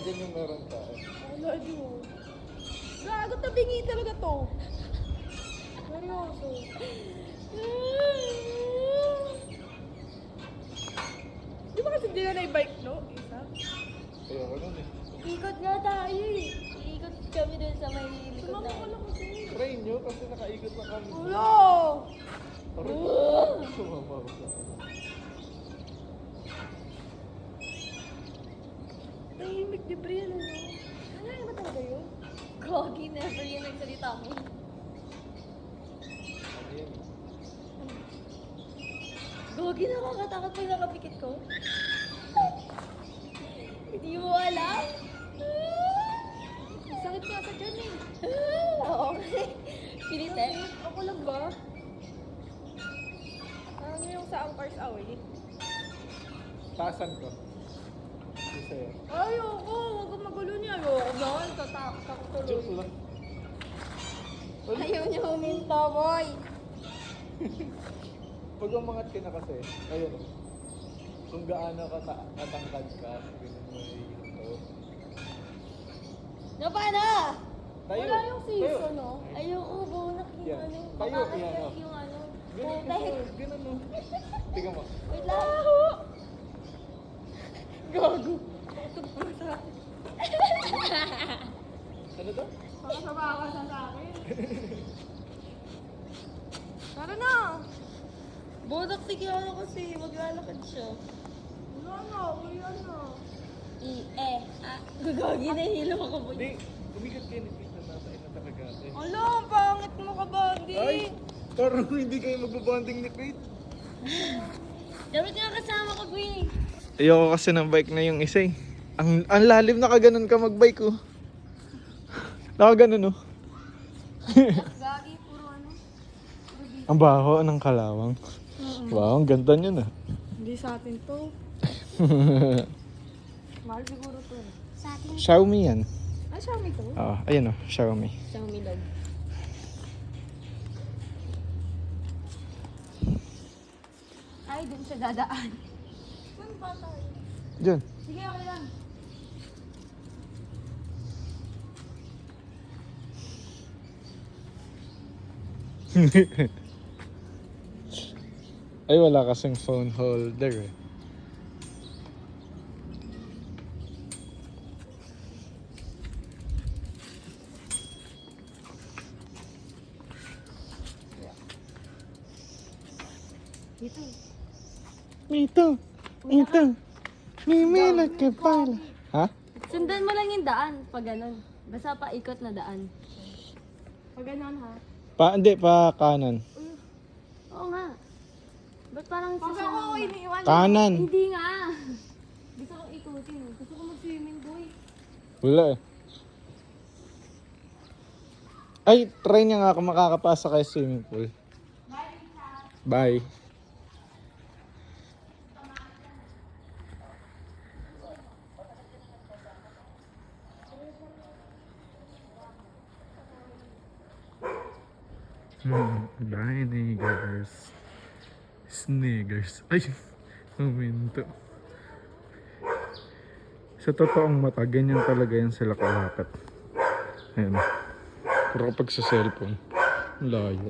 dyan yung meron tayo. Wala yun. Gago, tabingi talaga to. Seryoso. Di ba kasi di na na-bike, no? Isa? Ayoko nun eh. Ikot nga tayo eh. Ikot kami dun sa may likod Sumama na. ka lang kasi. Try nyo kasi nakaikot na kami. Wala! Sumama ko sa ano. Tahimik ni Brian, ano? Ano ba talaga yun? Gogi, never yun nagsalita mo. Ano yan? Gogi, nakakatakot pag nakapikit ko. Hindi mo alam. Sakit nga sa dyan eh. Oo, okay. Pilit eh. Ako lang ba? Ano yung sa Anchors Away? Taasan ko. Isa yan. Ayoko! Huwag kang magulo niya. Ayoko na. Tatakot tuloy. Joke lang. Ayaw niya huminto, boy. Pag umangat ka na kasi, ayun oh. Kung gaano katangkad ka, ganun mo ihinto. No, paano? Tayo! Wala yung season, tayo. no? Ayoko, bunak yung Yan. ano. Tayo, Baka yan, kasi oh. yung ano. Ganun Dahil, kasi, ganun oh. Tingnan mo. wait lang. Gago. Tutupur sa akin. Ano to? Makasama ka sa akin. Tara na! Bunak si Kiano kasi, maglalakad siya. Wala na, uwi na. Gagagi na hilo ako, boy. Hindi, umigat kayo ni Pete na nasa ina talaga. Ala, ang pangit mo ka, Bandi. Ay! Parang hindi kayo magbabonding ni Pete. Dapat nga kasama ka, boy. Ayoko kasi ng bike na yung isa eh. Ang lalim nakaganon ka magbike oh. Nakaganon oh. Gagi, puro ano. Ang baho ng kalawang. Wow, ang ganda niyan ah. Hindi sa atin to. Mahal siguro to. Sa atin. Xiaomi yan. Ay, Xiaomi to? Oo, ayun oh, Xiaomi. Xiaomi log. Ay, dun siya dadaan. Saan ba tayo? Diyan. Sige, okay lang. Ay, wala kasing phone holder eh. Dito. Mito, ito, mimilat ka pala. Ha? Sundan mo lang yung daan pag ganun. Basta paikot na daan. Pag ganon, ha? Hindi, pa kanan. Oo nga. Ba't parang Pag ako iniiwan. Kanan. Hindi nga. Gusto kong ikutin. Gusto ko mag-swimming, boy. Wala eh. Ay, try niya nga kung makakapasa kay swimming pool. Bye. Bye, niggers. Sniggers. Ay, huminto. Sa totoong mata, ganyan talaga yan sila kalakad. Ayan. Pero kapag sa cellphone, layo.